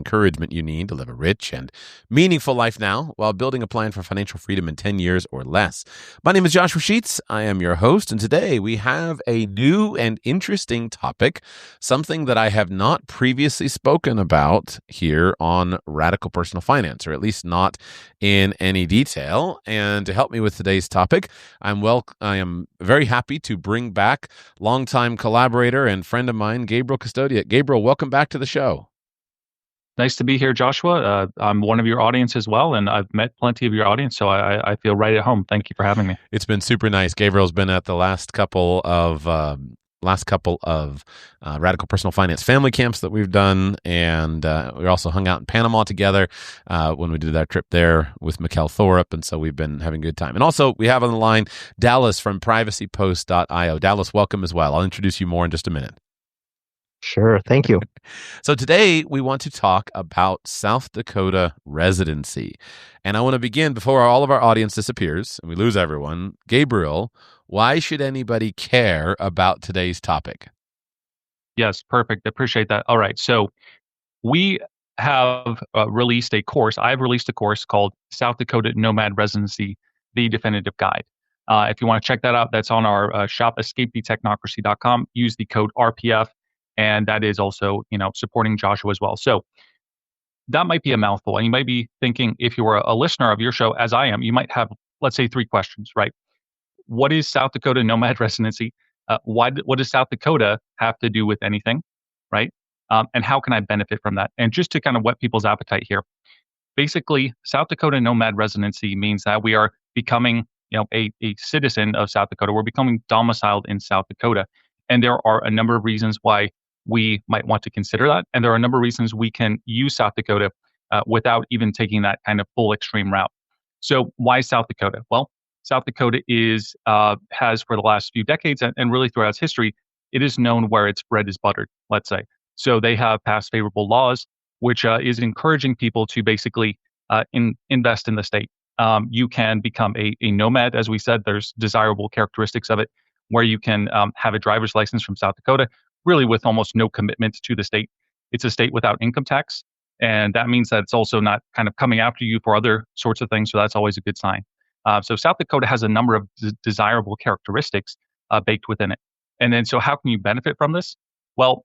encouragement you need to live a rich and meaningful life now while building a plan for financial freedom in 10 years or less. My name is Joshua Sheets. I am your host, and today we have a new and interesting topic, something that I have not previously spoken about here on Radical Personal Finance, or at least not in any detail. And to help me with today's topic, I am very happy to bring back longtime collaborator and friend of mine, Gabriel Custodia. Gabriel, welcome back to the show. Nice to be here, Joshua. I'm one of your audience as well, and I've met plenty of your audience, so I feel right at home. Thank you for having me. It's been super nice. Gabriel's been at the last couple of Radical Personal Finance family camps that we've done, and we also hung out in Panama together when we did that trip there with Mikkel Thorup, and so we've been having a good time. And also, we have on the line Dallas from privacypost.io. Dallas, welcome as well. I'll introduce you more in just a minute. Sure. Thank you. So today we want to talk about South Dakota residency. And I want to begin before all of our audience disappears and we lose everyone. Gabriel, why should anybody care about today's topic? Yes, perfect. Appreciate that. All right. So we have released a course. I've released a course called South Dakota Nomad Residency, the Definitive Guide. If you want to check that out, that's on our shop, escapethetechnocracy.com. Use the code RPF. And that is also, supporting Joshua as well. So that might be a mouthful. And you might be thinking, if you were a listener of your show, as I am, you might have, let's say, 3 questions, right? What is South Dakota Nomad Residency? What does South Dakota have to do with anything, right? And how can I benefit from that? And just to kind of whet people's appetite here, basically, South Dakota Nomad Residency means that we are becoming, a citizen of South Dakota. We're becoming domiciled in South Dakota. And there are a number of reasons why we might want to consider that. And there are a number of reasons we can use South Dakota without even taking that kind of full extreme route. So why South Dakota? Well, South Dakota has for the last few decades and really throughout its history, it is known where its bread is buttered, let's say. So they have passed favorable laws, which is encouraging people to basically invest in the state. You can become a nomad, as we said. There's desirable characteristics of it, where you can have a driver's license from South Dakota, really with almost no commitment to the state. It's a state without income tax, and that means that it's also not kind of coming after you for other sorts of things, so that's always a good sign. So South Dakota has a number of desirable characteristics baked within it. And then, so how can you benefit from this? Well,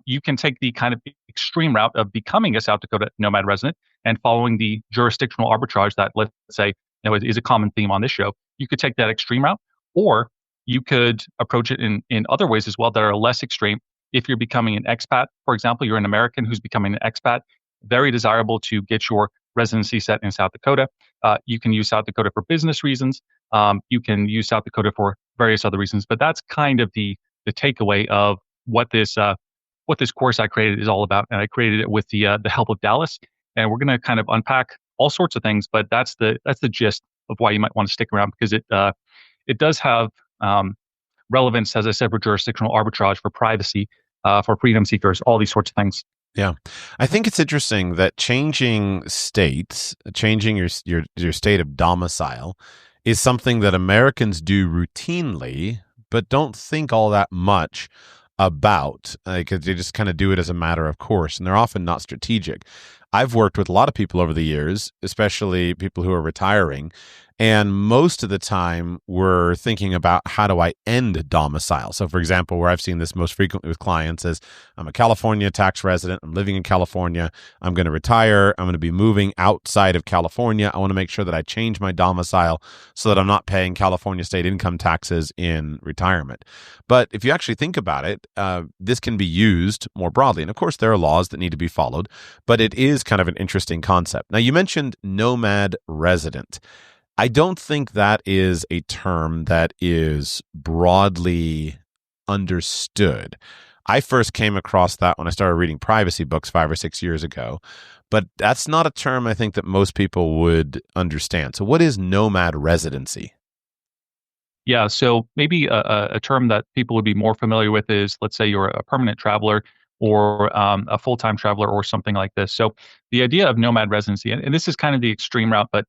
you can take the kind of extreme route of becoming a South Dakota nomad resident and following the jurisdictional arbitrage that, let's say, is a common theme on this show. You could take that extreme route, or you could approach it in other ways as well that are less extreme. If you're becoming an expat, for example, you're an American who's becoming an expat, very desirable to get your residency set in South Dakota. You can use South Dakota for business reasons. You can use South Dakota for various other reasons. But that's kind of the takeaway of what this course I created is all about. And I created it with the help of Dallas. And we're going to kind of unpack all sorts of things. But that's the gist of why you might want to stick around, because it does have relevance, as I said, for jurisdictional arbitrage, for privacy, for freedom seekers, all these sorts of things. Yeah. I think it's interesting that changing states, changing your state of domicile is something that Americans do routinely, but don't think all that much about, because they just kind of do it as a matter of course, and they're often not strategic. I've worked with a lot of people over the years, especially people who are retiring, and most of the time we're thinking about, how do I end domicile? So for example, where I've seen this most frequently with clients is, I'm a California tax resident, I'm living in California, I'm going to retire, I'm going to be moving outside of California. I want to make sure that I change my domicile so that I'm not paying California state income taxes in retirement. But if you actually think about it, this can be used more broadly. And of course, there are laws that need to be followed, but it is kind of an interesting concept. Now, you mentioned nomad resident. I don't think that is a term that is broadly understood. I first came across that when I started reading privacy books 5 or 6 years ago, but that's not a term I think that most people would understand. So what is nomad residency? Yeah, so maybe a term that people would be more familiar with is, let's say you're a permanent traveler or a full-time traveler or something like this. So the idea of nomad residency, and this is kind of the extreme route, but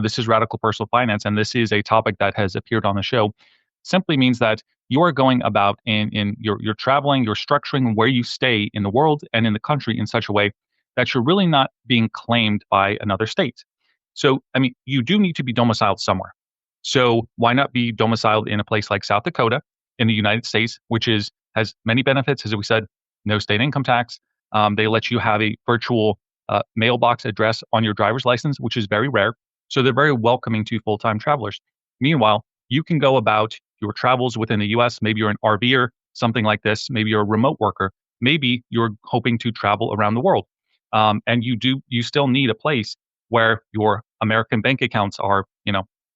this is radical personal finance, and this is a topic that has appeared on the show, simply means that you are going about you're traveling, you're structuring where you stay in the world and in the country in such a way that you're really not being claimed by another state. So, I mean, you do need to be domiciled somewhere. So, why not be domiciled in a place like South Dakota in the United States, which is has many benefits, as we said, no state income tax. They let you have a virtual mailbox address on your driver's license, which is very rare. So they're very welcoming to full-time travelers. Meanwhile, you can go about your travels within the US. Maybe you're an RVer, something like this. Maybe you're a remote worker. Maybe you're hoping to travel around the world. And you still need a place where your American bank accounts are,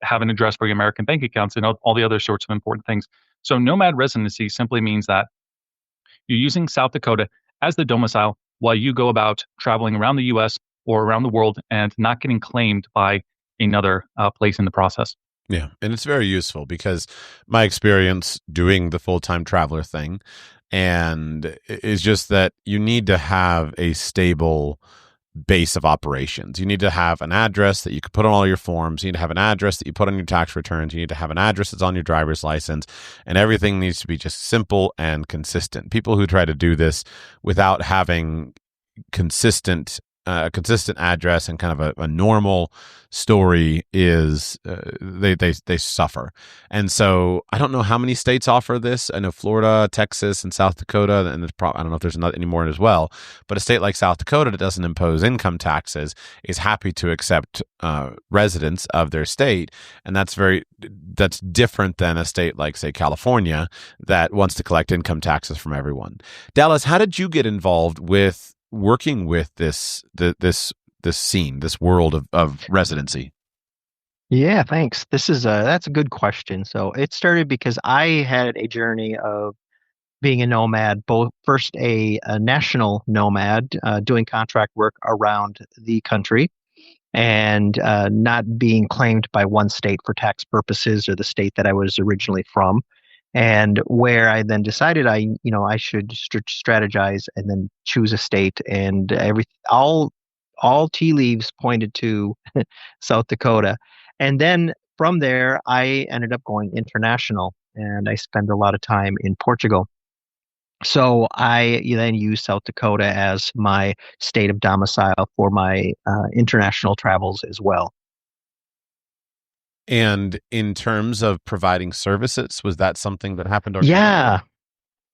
have an address for your American bank accounts and all the other sorts of important things. So nomad residency simply means that you're using South Dakota as the domicile while you go about traveling around the US or around the world and not getting claimed by another place in the process. Yeah, and it's very useful because my experience doing the full-time traveler thing and is just that you need to have a stable base of operations. You need to have an address that you can put on all your forms. You need to have an address that you put on your tax returns. You need to have an address that's on your driver's license, and everything needs to be just simple and consistent. People who try to do this without having consistent consistent address and kind of a normal story is they suffer. And so I don't know how many states offer this. I know Florida, Texas, and South Dakota, and I don't know if there's not any more as well. But a state like South Dakota that doesn't impose income taxes is happy to accept residents of their state, and that's different than a state like, say, California that wants to collect income taxes from everyone. Dallas, how did you get involved with working with this scene, this world of residency? Yeah, thanks. That's a good question. So it started because I had a journey of being a nomad, both first a national nomad, doing contract work around the country and not being claimed by one state for tax purposes or the state that I was originally from. And where I then decided I should strategize and then choose a state, and all tea leaves pointed to South Dakota. And then from there, I ended up going international, and I spent a lot of time in Portugal. So I then use South Dakota as my state of domicile for my international travels as well. And in terms of providing services, was that something that happened organically? Yeah,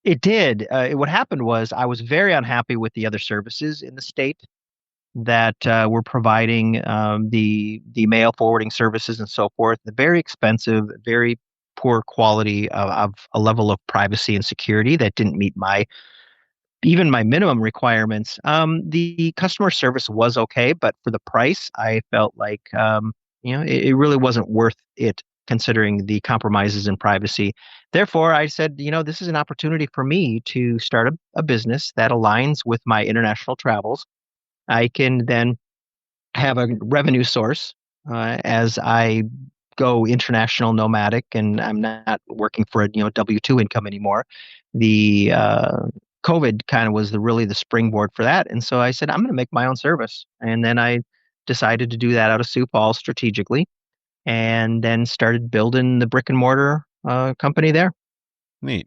it did. What happened was I was very unhappy with the other services in the state that were providing the mail forwarding services and so forth. The very expensive, very poor quality of a level of privacy and security that didn't meet even my minimum requirements. The customer service was okay, but for the price, I felt like it really wasn't worth it considering the compromises in privacy. Therefore, I said, this is an opportunity for me to start a business that aligns with my international travels. I can then have a revenue source as I go international nomadic, and I'm not working for a W-2 income anymore. The COVID kind of was really the springboard for that, and so I said I'm going to make my own service, and then I decided to do that out of Sioux Falls strategically, and then started building the brick and mortar company there. Neat.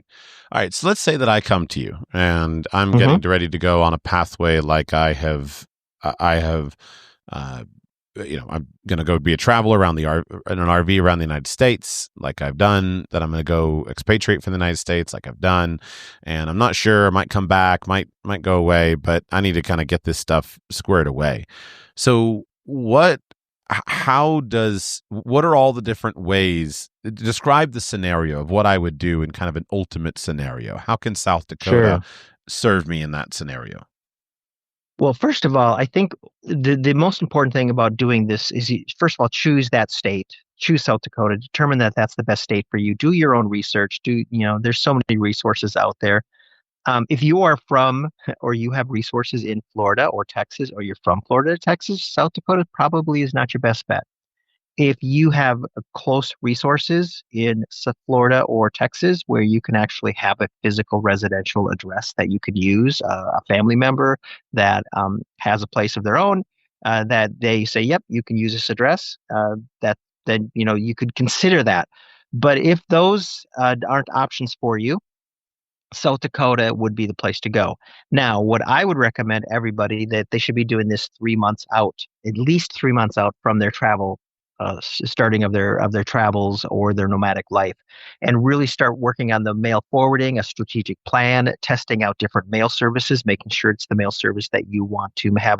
All right. So let's say that I come to you and I'm Mm-hmm. getting ready to go on a pathway like I have, I'm going to go be a traveler around in an RV around the United States, like I've done, that I'm going to go expatriate from the United States, like I've done. And I'm not sure, I might come back, might go away, but I need to kind of get this stuff squared away. So what are all the different ways? Describe the scenario of what I would do in kind of an ultimate scenario. How can South Dakota Sure. serve me in that scenario? Well, first of all, I think the most important thing about doing this is first of all, choose that state, choose South Dakota, determine that that's the best state for you. Do your own research. There's so many resources out there. If you are from or you have resources in Florida or Texas, or you're from Florida to Texas, South Dakota probably is not your best bet. If you have close resources in Florida or Texas where you can actually have a physical residential address that you could use, a family member that has a place of their own, that they say, yep, you can use this address, that then you could consider that. But if those aren't options for you, South Dakota would be the place to go. Now, what I would recommend everybody that they should be doing this 3 months out, at least 3 months out from their travel, starting of their travels or their nomadic life, and really start working on the mail forwarding, a strategic plan, testing out different mail services, making sure it's the mail service that you want to have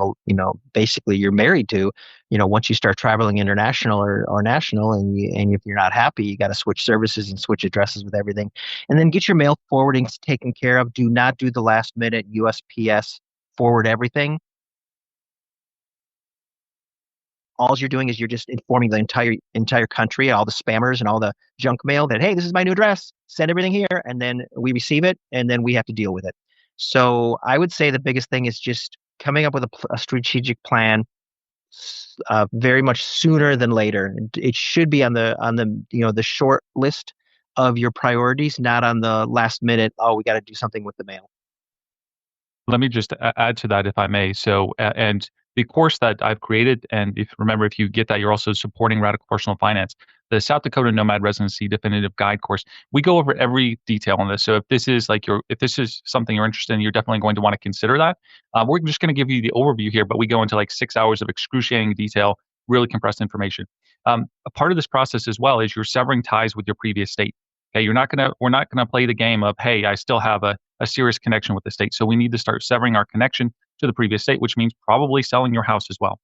basically you're married to. Once you start traveling international or national, and if you're not happy, you got to switch services and switch addresses with everything, and then get your mail forwarding taken care of. Do not do the last minute USPS forward everything. All you're doing is you're just informing the entire country, all the spammers and all the junk mail that, hey, this is my new address. Send everything here, and then we receive it, and then we have to deal with it. So I would say the biggest thing is just coming up with a strategic plan, very much sooner than later. It should be on the short list of your priorities, not on the last minute. Oh, we got to do something with the mail. Let me just add to that, if I may. So, and the course that I've created, and if you get that, you're also supporting Radical Personal Finance, the South Dakota Nomad Residency Definitive Guide course. We go over every detail on this. So if this is something you're interested in, you're definitely going to want to consider that. We're just going to give you the overview here, but we go into like 6 hours of excruciating detail, really compressed information. A part of this process as well is you're severing ties with your previous state. Okay, we're not gonna play the game of, hey, I still have a serious connection with the state. So we need to start severing our connection to the previous state, which means probably selling your house as well.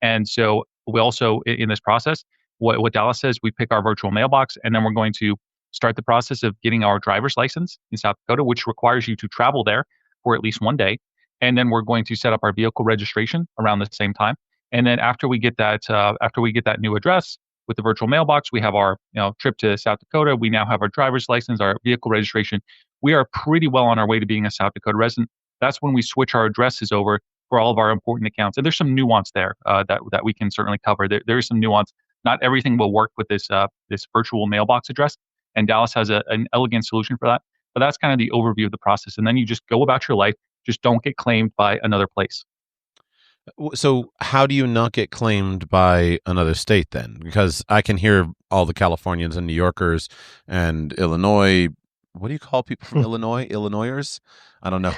And so we also, in this process, what Dallas says, we pick our virtual mailbox, and then we're going to start the process of getting our driver's license in South Dakota, which requires you to travel there for at least one day. And then we're going to set up our vehicle registration around the same time. And then after we get that new address with the virtual mailbox, we have our trip to South Dakota. We now have our driver's license, our vehicle registration. We are pretty well on our way to being a South Dakota resident. That's when we switch our addresses over for all of our important accounts. And there's some nuance there that we can certainly cover. There is some nuance. Not everything will work with this virtual mailbox address, and Dallas has an elegant solution for that. But that's kind of the overview of the process. And then you just go about your life. Just don't get claimed by another place. So how do you not get claimed by another state then? Because I can hear all the Californians and New Yorkers and Illinois. What do you call people from Illinois? Illinoisers? I don't know.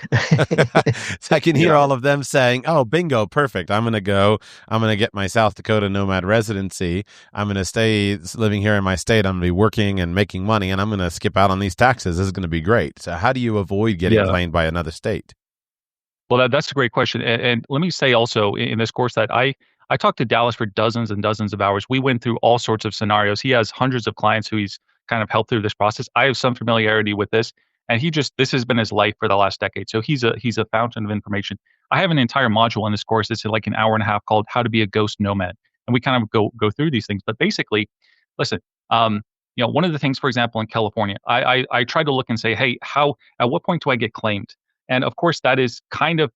So I can hear all of them saying, oh, bingo, perfect. I'm going to go. I'm going to get my South Dakota Nomad residency. I'm going to stay living here in my state. I'm going to be working and making money, and I'm going to skip out on these taxes. This is going to be great. So how do you avoid getting claimed by another state? Well, that's a great question. And let me say also in this course that I talked to Dallas for dozens and dozens of hours. We went through all sorts of scenarios. He has hundreds of clients who he's kind of helped through this process. I have some familiarity with this, and this has been his life for the last decade. So he's a fountain of information. I have an entire module in this course. It's like an hour and a half called "How to Be a Ghost Nomad," and we kind of go through these things. But basically, listen. One of the things, for example, in California, I try to look and say, hey, at what point do I get claimed? And of course, that is kind of,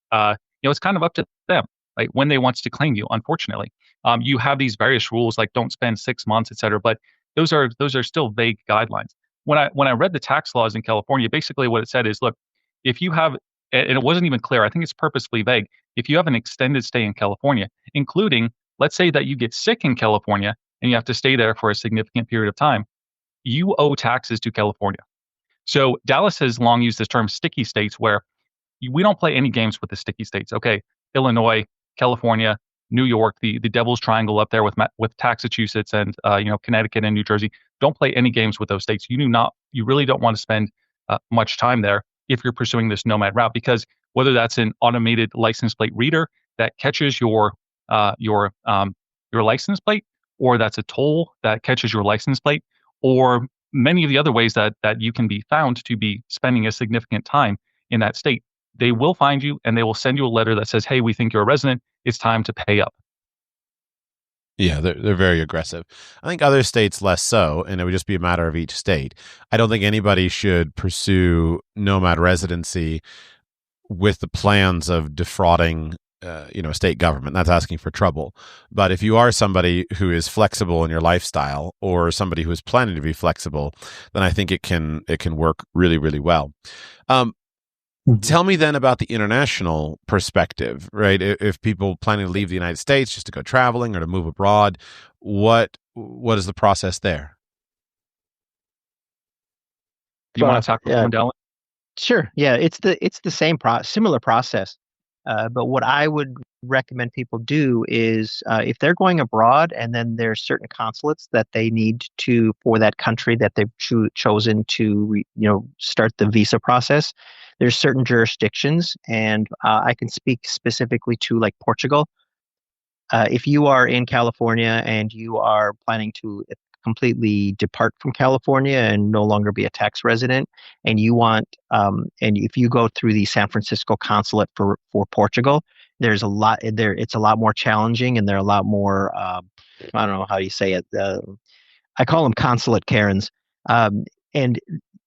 it's kind of up to them, like when they want to claim you. Unfortunately, you have these various rules, like don't spend 6 months, et cetera. But those are still vague guidelines. When I read the tax laws in California, basically what it said is, look, if you have, and it wasn't even clear, I think it's purposefully vague. If you have an extended stay in California, including, let's say that you get sick in California and you have to stay there for a significant period of time, you owe taxes to California. So Dallas has long used this term sticky states, where we don't play any games with the sticky states. Okay, Illinois, California, New York, the Devil's Triangle up there with Massachusetts and Connecticut and New Jersey. Don't play any games with those states. You really don't want to spend much time there if you're pursuing this nomad route, because whether that's an automated license plate reader that catches your license plate, or that's a toll that catches your license plate, or many of the other ways that you can be found to be spending a significant time in that state, they will find you and they will send you a letter that says, hey, we think you're a resident. It's time to pay up. Yeah, they're very aggressive. I think other states less so, and it would just be a matter of each state. I don't think anybody should pursue nomad residency with the plans of defrauding a state government. That's asking for trouble. But if you are somebody who is flexible in your lifestyle, or somebody who is planning to be flexible, then I think it can work really, really well. Tell me then about the international perspective, right? If people planning to leave the United States just to go traveling or to move abroad, what is the process there? Do you want to talk about Dylan? Sure. Yeah, it's the same similar process. But what I would recommend people do is if they're going abroad and then there's certain consulates that they need to for that country that they've chosen to start the visa process. There's certain jurisdictions, and I can speak specifically to like Portugal. If you are in California and you are planning to completely depart from California and no longer be a tax resident, and you want, and if you go through the San Francisco consulate for Portugal, there's a lot there. It's a lot more challenging, and they're a lot more. I don't know how you say it. I call them consulate Karens. And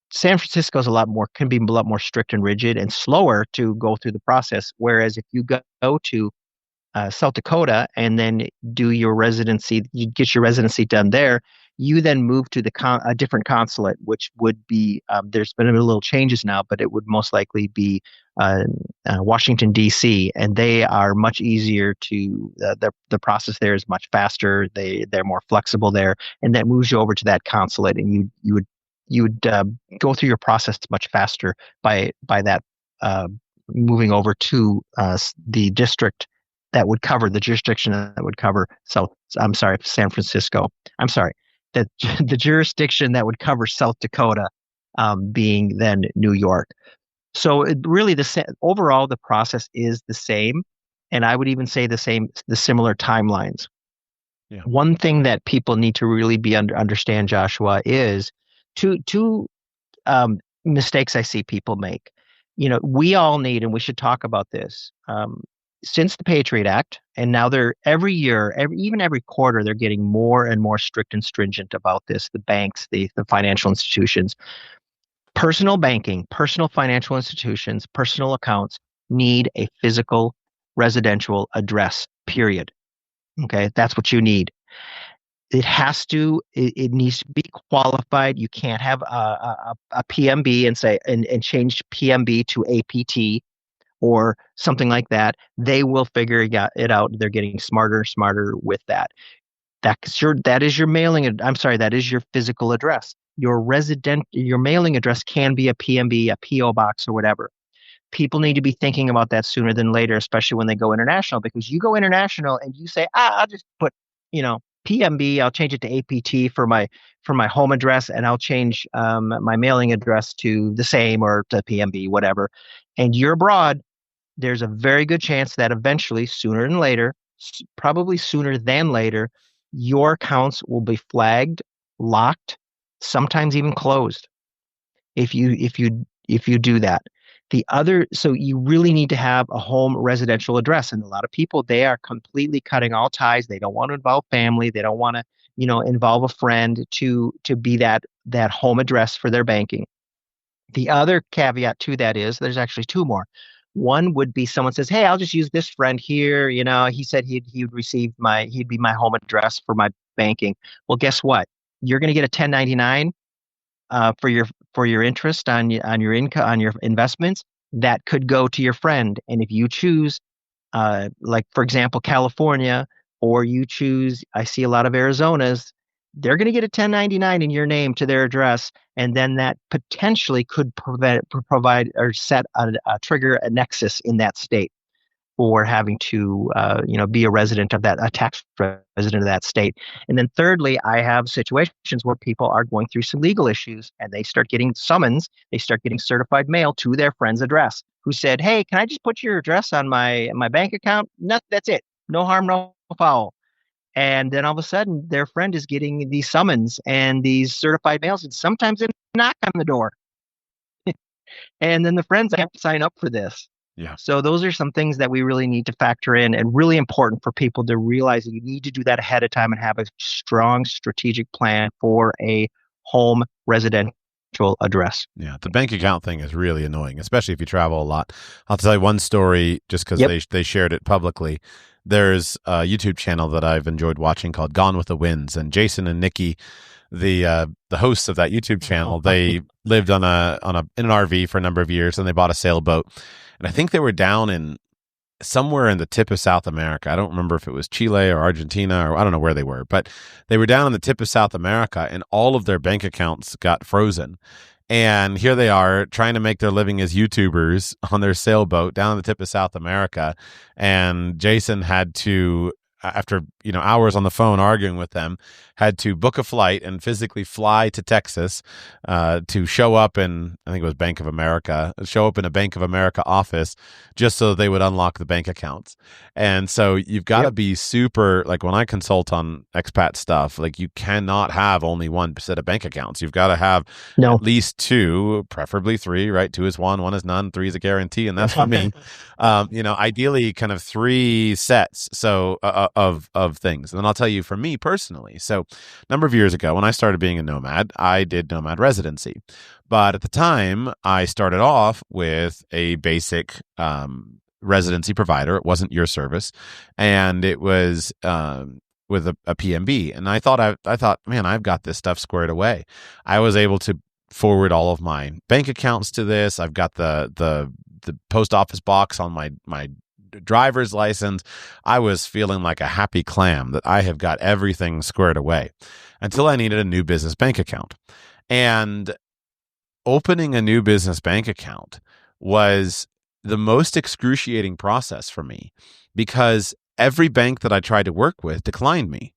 San Francisco is a lot more can be a lot more strict and rigid and slower to go through the process. Whereas if you go to South Dakota and then do your residency, you get your residency done there. You then move to a different consulate, which would be there's been a little changes now, but it would most likely be uh, Washington D.C. and they are much easier to the process there is much faster. They're more flexible there, and that moves you over to that consulate, and you would go through your process much faster by that uh, moving over to the district that would cover the jurisdiction that would cover San Francisco. I'm sorry, that the jurisdiction that would cover South Dakota, being then New York. So really, overall, the process is the same, and I would even say the similar timelines. Yeah. One thing that people need to really understand, Joshua, is two mistakes I see people make. We all need, and we should talk about this. Since the Patriot Act, and now they're every year, even every quarter, they're getting more and more strict and stringent about this. The banks, the financial institutions, personal banking, personal financial institutions, personal accounts need a physical residential address, period. Okay, that's what you need. It needs to be qualified. You can't have a PMB and change PMB to APT or something like that. They will figure it out. They're getting smarter with that. That is your mailing. I'm sorry, that is your physical address. Your mailing address can be a PMB, a PO box, or whatever. People need to be thinking about that sooner than later, especially when they go international, because you go international and you say, I'll just put, PMB, I'll change it to APT for my home address, and I'll change my mailing address to the same or to PMB, whatever. And you're abroad, there's a very good chance that eventually, sooner than later, probably sooner than later, your accounts will be flagged, locked, sometimes even closed if you do that. So you really need to have a home residential address. And a lot of people, they are completely cutting all ties. They don't want to involve family. They don't want to, involve a friend to be that home address for their banking. The other caveat to that is there's actually two more. One would be someone says, "Hey, I'll just use this friend here. He said he'd he'd be my home address for my banking." Well, guess what? You're going to get a 1099 for your interest on your income on your investments that could go to your friend. And if you choose, like for example, California, or you choose, I see a lot of Arizonas, they're going to get a 1099 in your name to their address, and then that potentially could provide or set a trigger a nexus in that state for having to, be a tax resident of that state. And then thirdly, I have situations where people are going through some legal issues and they start getting summons, they start getting certified mail to their friend's address who said, "Hey, can I just put your address on my bank account?" No, that's it. No harm, no foul. And then all of a sudden, their friend is getting these summons and these certified mails, and sometimes they knock on the door. And then the friends have to sign up for this. Yeah. So those are some things that we really need to factor in, and really important for people to realize that you need to do that ahead of time and have a strong strategic plan for a home residential address. Yeah, the bank account thing is really annoying, especially if you travel a lot. I'll tell you one story just because they shared it publicly. There's a YouTube channel that I've enjoyed watching called Gone with the Winds, and Jason and Nikki, the hosts of that YouTube channel, they lived in an RV for a number of years, and they bought a sailboat. And I think they were down in somewhere in the tip of South America. I don't remember if it was Chile or Argentina, or I don't know where they were, but they were down in the tip of South America, and all of their bank accounts got frozen. And here they are trying to make their living as YouTubers on their sailboat down on the tip of South America. And Jason had to, after hours on the phone arguing with them, had to book a flight and physically fly to Texas to show up in, I think it was show up in a Bank of America office just so they would unlock the bank accounts. And so you've got to be super, like when I consult on expat stuff, like you cannot have only one set of bank accounts. You've got to have at least two, preferably three, right? Two is one is none, three is a guarantee. And that's for me. Ideally kind of three sets. So of things. And then I'll tell you for me personally. So a number of years ago when I started being a nomad, I did Nomad Residency. But at the time, I started off with a basic residency provider. It wasn't your service. And it was with a PMB. And I thought, man, I've got this stuff squared away. I was able to forward all of my bank accounts to this. I've got the post office box on my driver's license. I was feeling like a happy clam that I have got everything squared away until I needed a new business bank account. And opening a new business bank account was the most excruciating process for me because every bank that I tried to work with declined me.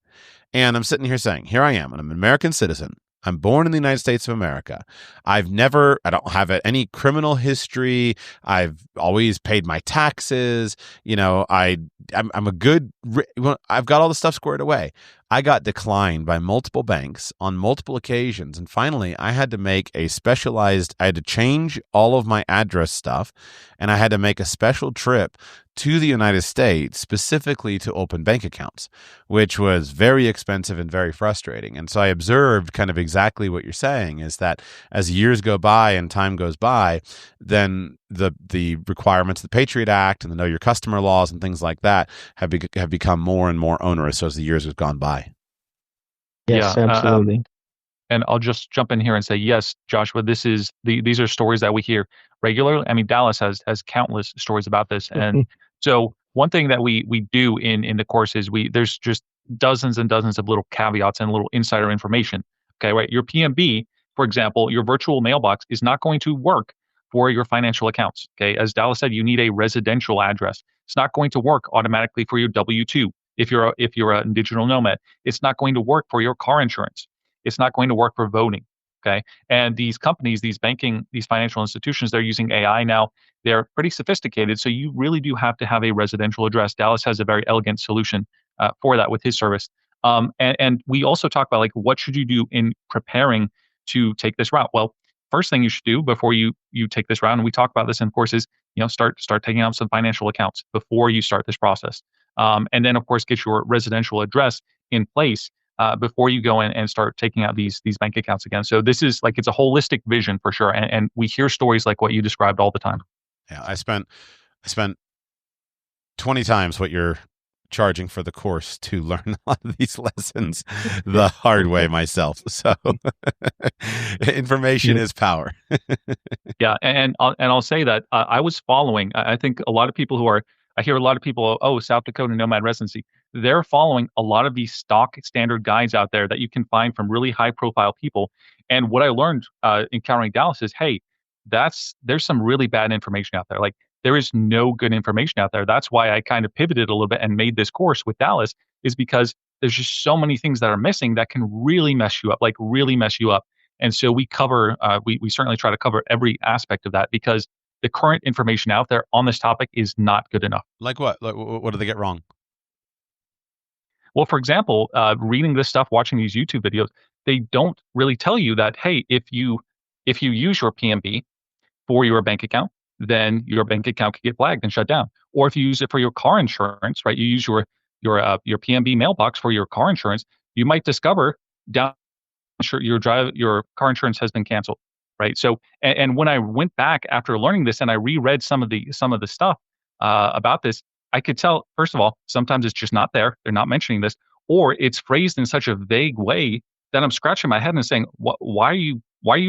And I'm sitting here saying, here I am, and I'm an American citizen. I'm born in the United States of America. I don't have any criminal history. I've always paid my taxes. I'm a good, I've got all the stuff squared away. I got declined by multiple banks on multiple occasions. And finally, I had to change all of my address stuff. And I had to make a special trip to the United States specifically to open bank accounts, which was very expensive and very frustrating. And so I observed kind of exactly what you're saying is that as years go by and time goes by, then the requirements of the Patriot Act and the Know Your Customer laws and things like that have become more and more onerous as the years have gone by. Yes, absolutely. And I'll just jump in here and say, yes, Joshua, these are stories that we hear regularly. I mean, Dallas has countless stories about this. And so one thing that we do in the course is there's just dozens and dozens of little caveats and little insider information. Okay, right? Your PMB, for example, your virtual mailbox is not going to work for your financial accounts. Okay, as Dallas said, you need a residential address. It's not going to work automatically for your W-2 if you're a digital nomad. It's not going to work for your car insurance. It's not going to work for voting. Okay. And these companies, these financial institutions, they're using AI now. They're pretty sophisticated. So you really do have to have a residential address. Dallas has a very elegant solution for that with his service. And we also talk about like, what should you do in preparing to take this route? Well, first thing you should do before you take this route, and we talk about this in courses, start taking out some financial accounts before you start this process. And then of course, get your residential address in place before you go in and start taking out these bank accounts again. So this is like, it's a holistic vision for sure. And we hear stories like what you described all the time. Yeah. I spent 20 times what you're charging for the course to learn a lot of these lessons the hard way myself. So information is power. Yeah. And I'll say that I was following, I think a lot of people I hear a lot of people, South Dakota Nomad Residency, they're following a lot of these stock standard guides out there that you can find from really high profile people. And what I learned encountering Dallas is, hey, there's some really bad information out there. Like there is no good information out there. That's why I kind of pivoted a little bit and made this course with Dallas, is because there's just so many things that are missing that can really mess you up, like really mess you up. And so we certainly try to cover every aspect of that, because the current information out there on this topic is not good enough. Like what? Like, what do they get wrong? Well, for example, reading this stuff, watching these YouTube videos, they don't really tell you that, hey, if you use your PMB for your bank account, then your bank account could get flagged and shut down. Or if you use it for your car insurance, right? You use your PMB mailbox for your car insurance, you might discover your car insurance has been canceled, right? So, and when I went back after learning this and I reread some of the stuff about this, I could tell, first of all, sometimes it's just not there. They're not mentioning this, or it's phrased in such a vague way that I'm scratching my head and saying, why are you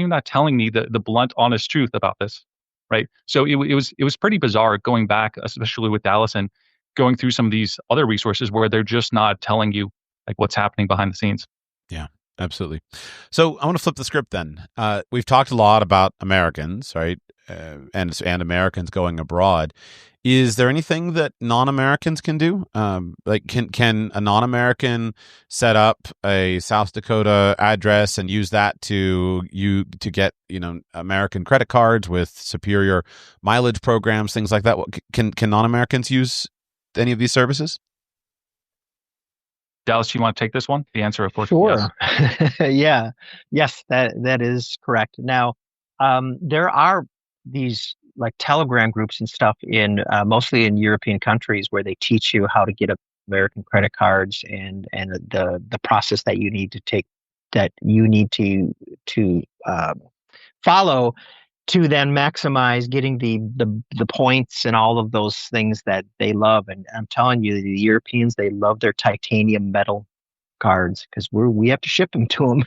not telling me the blunt, honest truth about this, right? So it was pretty bizarre going back, especially with Dallas and going through some of these other resources where they're just not telling you like what's happening behind the scenes. Yeah. Absolutely. So I want to flip the script then. We've talked a lot about Americans, right? And Americans going abroad. Is there anything that non-Americans can do? Like, can a non-American set up a South Dakota address and use that to get American credit cards with superior mileage programs, things like that? Can non-Americans use any of these services? Dallas, you want to take this one? The answer, of course, yes. Sure. Yeah. Yes, that is correct. Now, there are these like Telegram groups and stuff in mostly in European countries where they teach you how to get American credit cards and the process that you need to take that you need to follow to then maximize getting the points and all of those things that they love. And I'm telling you, the Europeans, they love their titanium metal cards because we have to ship them to them.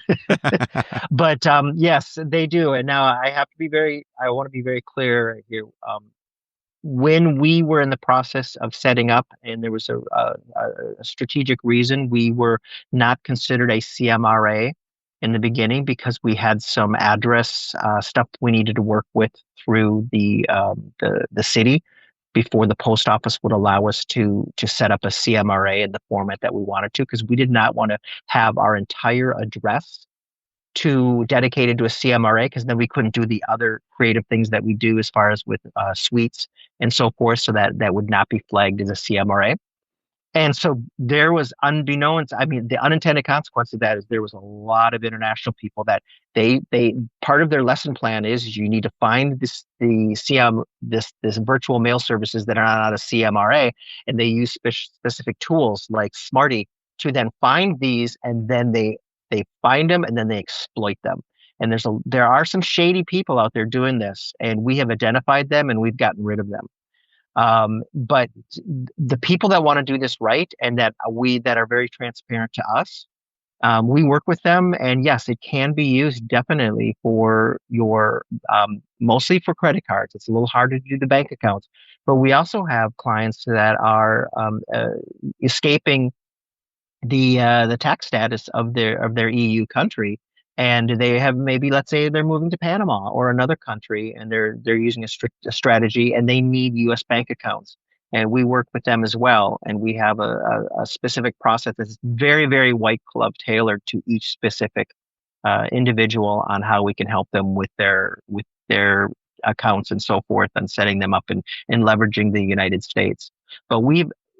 But yes, they do. And now I want to be very clear here. When we were in the process of setting up, and there was a strategic reason, we were not considered a CMRA in the beginning because we had some address stuff we needed to work with through the city before the post office would allow us to set up a CMRA in the format that we wanted to, because we did not want to have our entire address to dedicated to a CMRA, because then we couldn't do the other creative things that we do as far as with suites and so forth. So that would not be flagged as a CMRA. And so there was unbeknownst, I mean, the unintended consequence of that is there was a lot of international people that they part of their lesson plan is you need to find this virtual mail services that are not a CMRA, and they use specific tools like Smarty to then find these, and then they find them and then they exploit them. And there are some shady people out there doing this, and we have identified them and we've gotten rid of them. But the people that want to do this right and that are very transparent to us, we work with them. And yes, it can be used definitely for your, mostly for credit cards. It's a little harder to do the bank accounts, but we also have clients that are escaping the tax status of their EU country, and they have, maybe, let's say they're moving to Panama or another country, and they're using a strategy, and they need U.S. bank accounts, and we work with them as well, and we have a specific process that's very, very white glove tailored to each specific individual on how we can help them with their accounts and so forth, and setting them up and leveraging the United States. But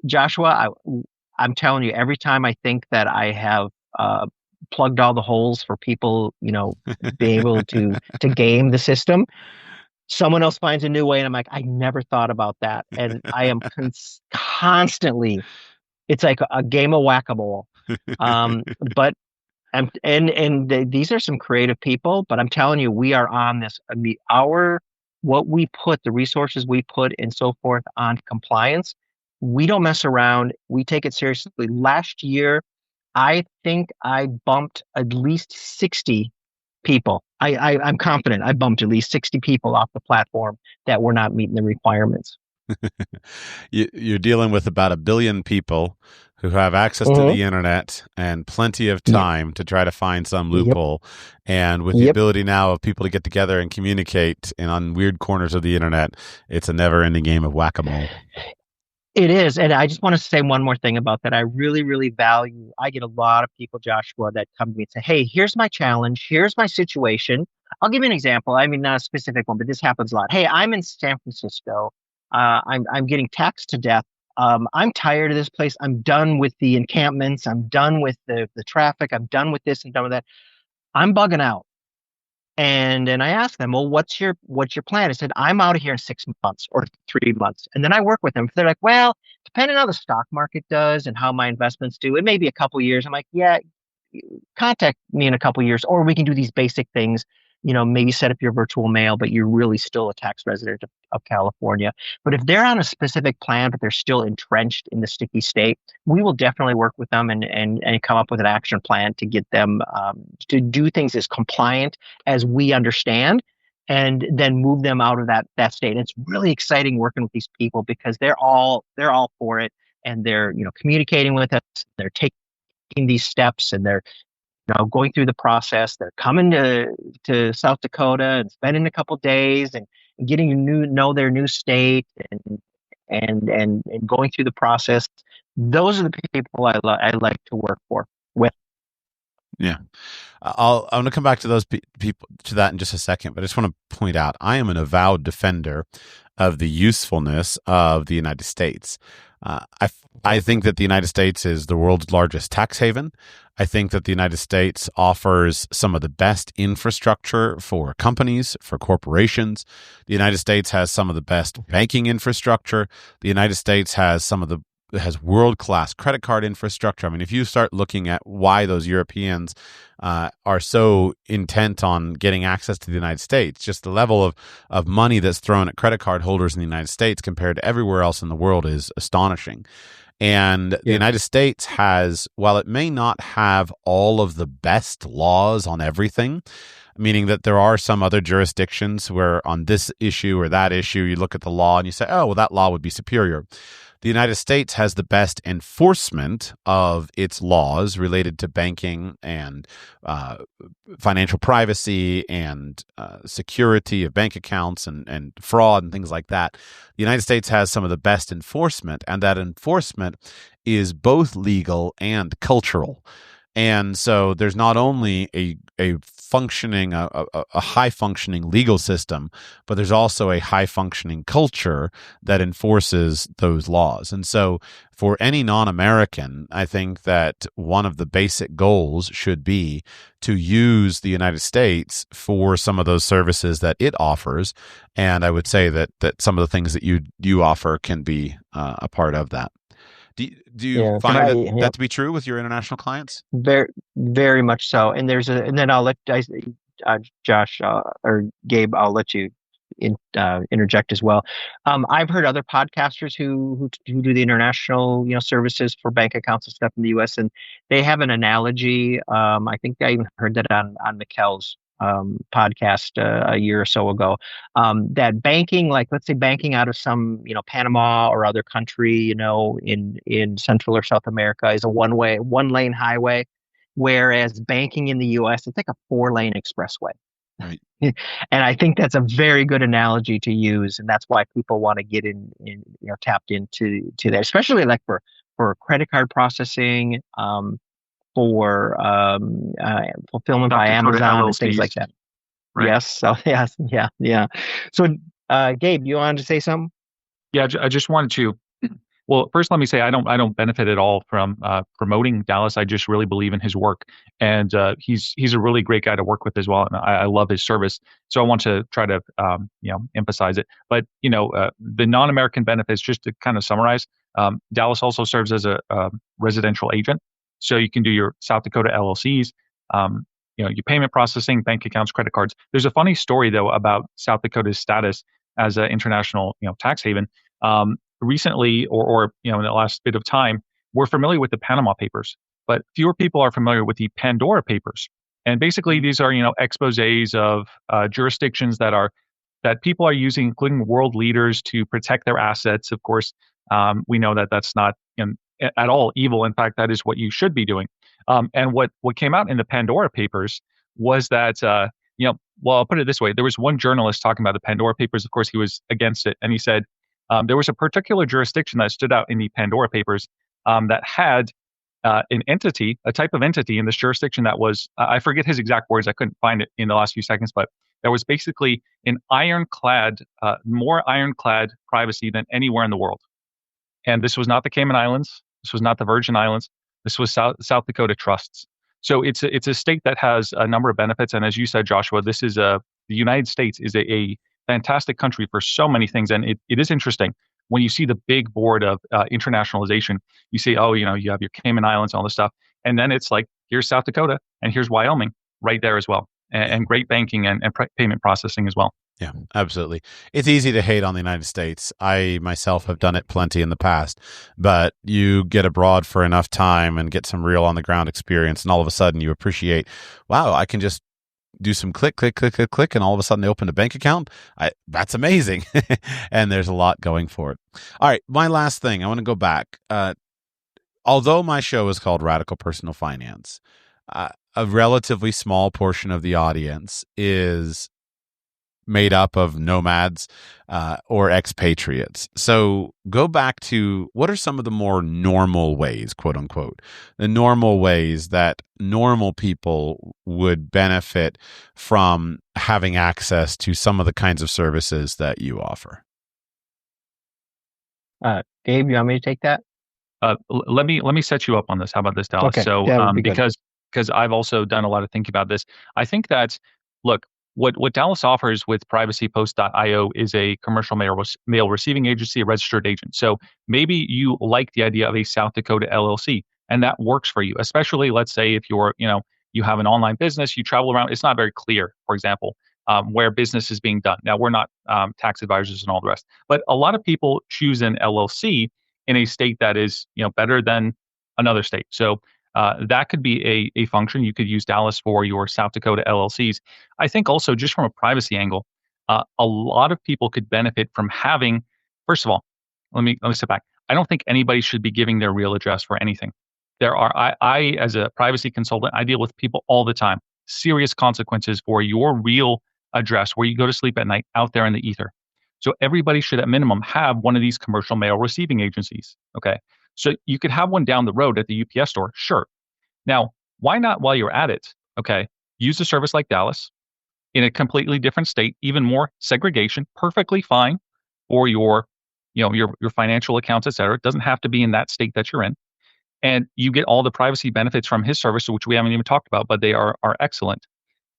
Joshua, I'm telling you, every time I think that I have plugged all the holes for people, be able to game the system, someone else finds a new way, and I'm like, I never thought about that, and I am constantly. It's like a game of whack-a-mole. But these are some creative people, but I'm telling you, we are on this. I mean, the resources we put and so forth on compliance, we don't mess around. We take it seriously. Last year, I think I bumped at least 60 people. I'm confident I bumped at least 60 people off the platform that were not meeting the requirements. You're dealing with about 1 billion people who have access to the internet and plenty of time to try to find some loophole. And with the ability now of people to get together and communicate on weird corners of the internet, it's a never-ending game of whack-a-mole. It is. And I just want to say one more thing about that. I really, really value, I get a lot of people, Joshua, that come to me and say, hey, here's my challenge. Here's my situation. I'll give you an example. I mean, not a specific one, but this happens a lot. Hey, I'm in San Francisco. I'm getting taxed to death. I'm tired of this place. I'm done with the encampments. I'm done with the traffic. I'm done with this and done with that. I'm bugging out. And I asked them, well, what's your plan? I said, I'm out of here in 6 months or 3 months. And then I work with them. They're like, well, depending on how the stock market does and how my investments do, it may be a couple years. I'm like, yeah, contact me in a couple years, or we can do these basic things, maybe set up your virtual mail, but you're really still a tax resident of California. But if they're on a specific plan, but they're still entrenched in the sticky state, we will definitely work with them and come up with an action plan to get them to do things as compliant as we understand, and then move them out of that state. And it's really exciting working with these people because they're all for it, and they're communicating with us. They're taking these steps, and going through the process. They're coming to South Dakota and spending a couple days and getting to know their new state and going through the process. Those are the people I like to work with. Yeah. I'm going to come back to those people to that in just a second, but I just want to point out I am an avowed defender of the usefulness of the United States. I think that the United States is the world's largest tax haven. I think that the United States offers some of the best infrastructure for companies, for corporations. The United States has some of the best banking infrastructure. The United States has world-class credit card infrastructure. I mean, if you start looking at why those Europeans are so intent on getting access to the United States, just the level of money that's thrown at credit card holders in the United States compared to everywhere else in the world is astonishing. And the United States has, while it may not have all of the best laws on everything, meaning that there are some other jurisdictions where on this issue or that issue, you look at the law and you say, oh, well, that law would be superior. The United States has the best enforcement of its laws related to banking and financial privacy and security of bank accounts and fraud and things like that. The United States has some of the best enforcement, and that enforcement is both legal and cultural. And so there's not only a high functioning legal system, but there's also a high functioning culture that enforces those laws. And so for any non-American, I think that one of the basic goals should be to use the United States for some of those services that it offers. And I would say that some of the things that you offer can be a part of that. Do you find that to be true with your international clients? Very, very much so. And then I'll let Josh or Gabe, I'll let you interject as well. I've heard other podcasters who do the international, services for bank accounts and stuff in the U.S. and they have an analogy. I think I even heard that on Mikkel's podcast a year or so ago, that banking, like let's say banking out of some, Panama or other country, in Central or South America is a one lane highway, whereas banking in the US, it's like a 4-lane expressway. Right. And I think that's a very good analogy to use. And that's why people want to get tapped into that, especially like for credit card processing, for fulfillment by Amazon and things like that. Right. Yes. So yes, yeah. So, Gabe, you wanted to say something? Yeah, I just wanted to. Well, first, let me say I don't benefit at all from promoting Dallas. I just really believe in his work, and he's a really great guy to work with as well. And I love his service. So I want to try to emphasize it. But the non-American benefits, just to kind of summarize, Dallas also serves as a residential agent. So you can do your South Dakota LLCs, your payment processing, bank accounts, credit cards. There's a funny story though about South Dakota's status as an international, tax haven. Recently, or in the last bit of time, we're familiar with the Panama Papers, but fewer people are familiar with the Pandora Papers. And basically, these are exposés of jurisdictions that people are using, including world leaders, to protect their assets. Of course, we know that that's not at all evil. In fact, that is what you should be doing. And what came out in the Pandora Papers was that, well, I'll put it this way. There was one journalist talking about the Pandora Papers. Of course, he was against it. And he said there was a particular jurisdiction that stood out in the Pandora Papers that had an entity, a type of entity in this jurisdiction that was, I forget his exact words. I couldn't find it in the last few seconds, but there was basically an more ironclad privacy than anywhere in the world. And this was not the Cayman Islands. This was not the Virgin Islands. This was South Dakota trusts. So it's a state that has a number of benefits. And as you said, Joshua, the United States is a fantastic country for so many things. And it is interesting when you see the big board of internationalization. You see, oh, you have your Cayman Islands and all this stuff. And then it's like, here's South Dakota and here's Wyoming right there as well. And great banking and payment processing as well. Yeah, absolutely. It's easy to hate on the United States. I myself have done it plenty in the past, but you get abroad for enough time and get some real on the ground experience, and all of a sudden you appreciate, wow, I can just do some click, and all of a sudden they open a bank account. That's amazing. And there's a lot going for it. All right, my last thing, I want to go back. Although my show is called Radical Personal Finance, a relatively small portion of the audience is made up of nomads or expatriates. So go back to what are some of the more normal ways, quote unquote, the normal ways that normal people would benefit from having access to some of the kinds of services that you offer? Gabe, you want me to take that? Let me set you up on this. How about this, Dallas? Okay, So that would be good. because I've also done a lot of thinking about this. I think that look, what Dallas offers with privacypost.io is a commercial mail receiving agency, a registered agent. So maybe you like the idea of a South Dakota LLC, and that works for you. Especially, let's say if you're you have an online business, you travel around. It's not very clear, for example, where business is being done. Now we're not tax advisors and all the rest, but a lot of people choose an LLC in a state that is better than another state. So that could be a function. You could use Dallas for your South Dakota LLCs. I think also just from a privacy angle, a lot of people could benefit from having. First of all, let me step back. I don't think anybody should be giving their real address for anything. I as a privacy consultant, I deal with people all the time. Serious consequences for your real address where you go to sleep at night out there in the ether. So everybody should at minimum have one of these commercial mail receiving agencies. Okay. So you could have one down the road at the UPS store. Sure. Now, why not while you're at it? Okay. Use a service like Dallas in a completely different state, even more segregation, perfectly fine for your financial accounts, et cetera. It doesn't have to be in that state that you're in. And you get all the privacy benefits from his service, which we haven't even talked about, but they are excellent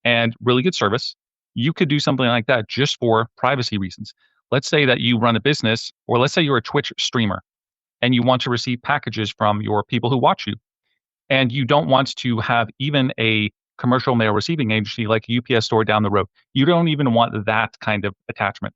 and really good service. You could do something like that just for privacy reasons. Let's say that you run a business, or let's say you're a Twitch streamer and you want to receive packages from your people who watch you, and you don't want to have even a commercial mail receiving agency like a UPS store down the road. You don't even want that kind of attachment.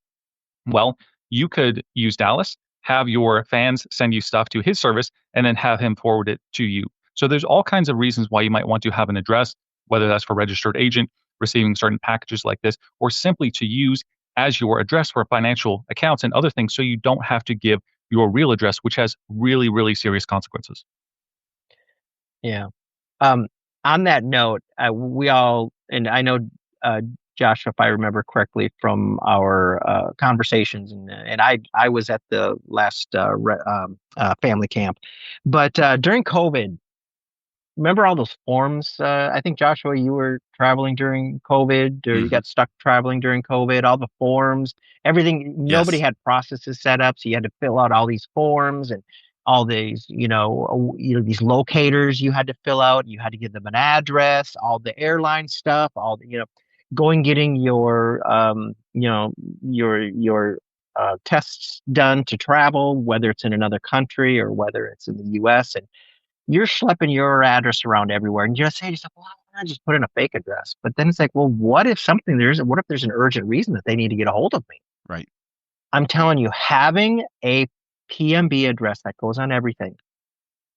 Well, you could use Dallas, have your fans send you stuff to his service, and then have him forward it to you. So there's all kinds of reasons why you might want to have an address, whether that's for registered agent, receiving certain packages like this, or simply to use as your address for financial accounts and other things so you don't have to give your real address, which has really, really serious consequences. Yeah. On that note, we all, and I know, uh, Josh, if I remember correctly from our conversations, and I was at the last family camp, but during COVID, remember all those forms? I think Joshua, you were traveling during COVID, or you Mhm. got stuck traveling during COVID. All the forms, everything. Nobody Yes. had processes set up, so you had to fill out all these forms and all these, these locators you had to fill out. You had to give them an address, all the airline stuff, all the, going getting your tests done to travel, whether it's in another country or whether it's in the U.S. And you're schlepping your address around everywhere, and you just say to yourself, well, why not just put in a fake address? But then it's like, well, what if there's an urgent reason that they need to get a hold of me? Right. I'm telling you, having a PMB address that goes on everything,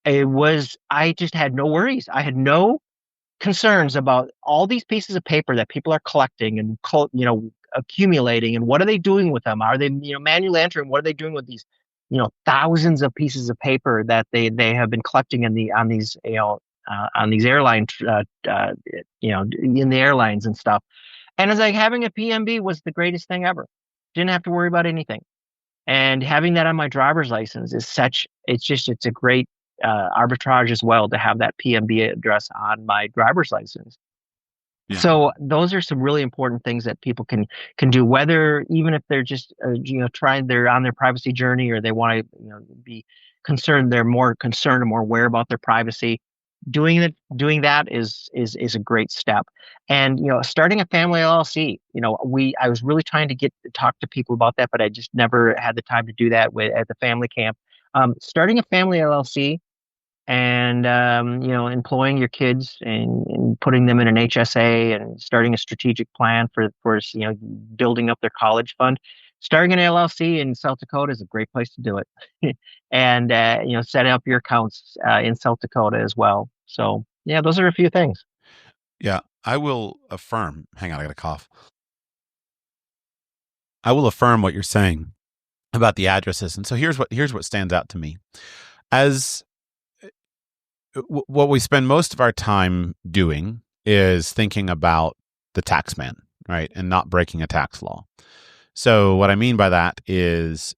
I just had no worries. I had no concerns about all these pieces of paper that people are collecting and accumulating, and what are they doing with them? Are they manually entering? What are they doing with these thousands of pieces of paper that they have been collecting on these airline in the airlines and stuff? And it's like having a PMB was the greatest thing ever. Didn't have to worry about anything. And having that on my driver's license it's a great arbitrage as well to have that PMB address on my driver's license. Yeah. So those are some really important things that people can do, whether even if they're just they're on their privacy journey, or they want to be concerned, they're more concerned or more aware about their privacy. Doing that is a great step. And starting a family LLC, I was really trying to talk to people about that, but I just never had the time to do that at the family camp. Starting a family LLC and employing your kids and putting them in an HSA and starting a strategic plan for building up their college fund. Starting an LLC in South Dakota is a great place to do it, and setting up your accounts in South Dakota as well. So yeah, those are a few things. Yeah. I will affirm. Hang on, I got a cough. I will affirm what you're saying about the addresses. And so here's what stands out to me. As what we spend most of our time doing is thinking about the tax man, right, and not breaking a tax law. So what I mean by that is,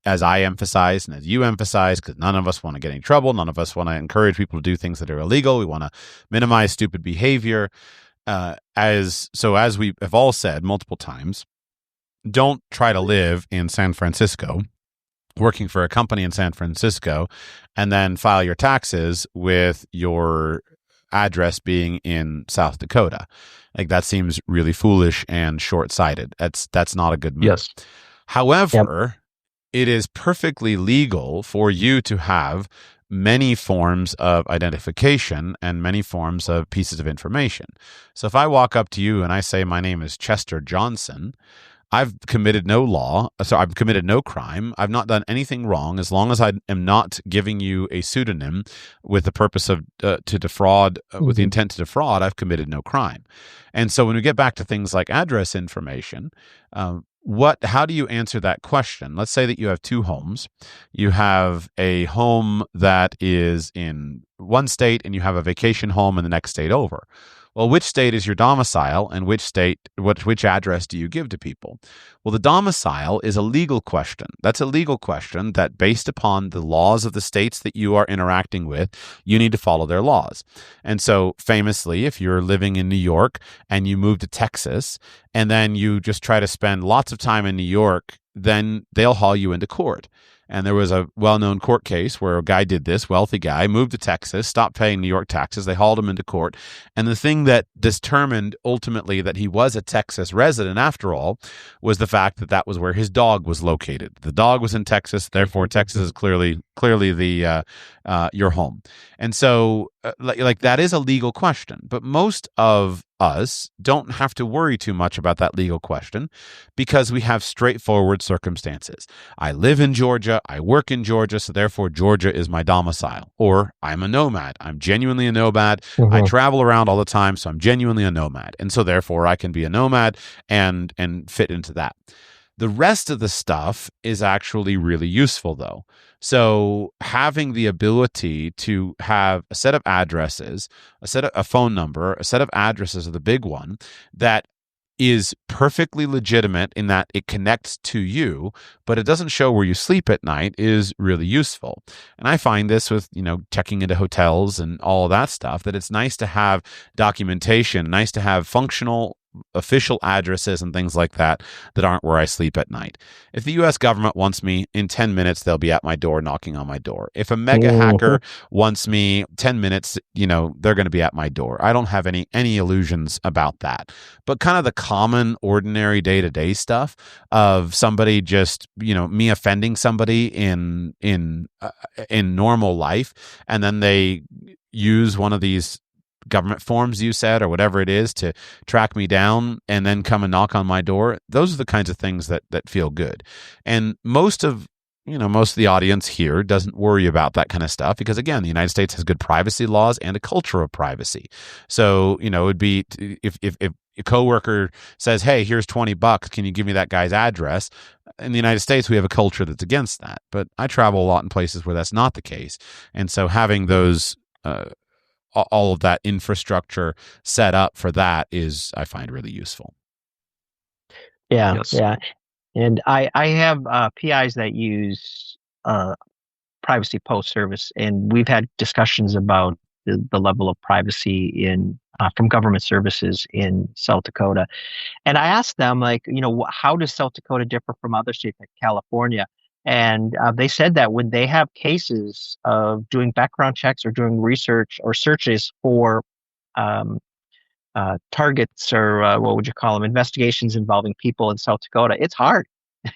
as I emphasize and as you emphasize, because none of us want to get in trouble, none of us want to encourage people to do things that are illegal. We want to minimize stupid behavior. As we have all said multiple times, don't try to live in San Francisco, working for a company in San Francisco, and then file your taxes with your address being in South Dakota. Like, that seems really foolish and short-sighted. That's not a good move. Yes. However, it is perfectly legal for you to have many forms of identification and many forms of pieces of information. So if I walk up to you and I say, my name is Chester Johnson, I've committed no law, so I've committed no crime. I've not done anything wrong. As long as I am not giving you a pseudonym with the purpose of to defraud, with the intent to defraud, I've committed no crime. And so when we get back to things like address information, how do you answer that question? Let's say that you have two homes. You have a home that is in one state, and you have a vacation home in the next state over. Well, which state is your domicile, and which address do you give to people? Well, the domicile is a legal question. That's a legal question that, based upon the laws of the states that you are interacting with, you need to follow their laws. And so, famously, if you're living in New York and you move to Texas, and then you just try to spend lots of time in New York, then they'll haul you into court. And there was a well-known court case where a guy did this, wealthy guy, moved to Texas, stopped paying New York taxes. They hauled him into court. And the thing that determined ultimately that he was a Texas resident after all was the fact that that was where his dog was located. The dog was in Texas, therefore Texas is clearly the your home. And so like that is a legal question, but most of us don't have to worry too much about that legal question because we have straightforward circumstances. I live in Georgia, I work in Georgia, so therefore Georgia is my domicile. Or I'm a nomad. I'm genuinely a nomad. I travel around all the time, so I'm genuinely a nomad. And so therefore I can be a nomad and fit into that. The rest of the stuff is actually really useful, though. So having the ability to have a set of addresses, a phone number, a set of addresses is the big one that is perfectly legitimate in that it connects to you, but it doesn't show where you sleep at night is really useful. And I find this with, checking into hotels and all of that stuff, that it's nice to have documentation, nice to have functional official addresses and things like that aren't where I sleep at night. If the U.S. government wants me, in 10 minutes, they'll be at my door knocking on my door. If a mega hacker wants me, 10 minutes, they're going to be at my door. I don't have any illusions about that. But kind of the common, ordinary day-to-day stuff of somebody just, me offending somebody in normal life, and then they use one of these government forms you said or whatever it is to track me down and then come and knock on my door. Those are the kinds of things that feel good. And most of the audience here doesn't worry about that kind of stuff because, again, the United States has good privacy laws and a culture of privacy. So, it would be if a coworker says, hey, here's $20, can you give me that guy's address? In the United States, we have a culture that's against that. But I travel a lot in places where that's not the case. And so having those all of that infrastructure set up for that is, I find, really useful. Yeah, yes. Yeah. And I have PIs that use privacy post service, and we've had discussions about the level of privacy in from government services in South Dakota. And I asked them, how does South Dakota differ from other states like California? And they said that when they have cases of doing background checks or doing research or searches for targets or what would you call them, investigations involving people in South Dakota, it's hard.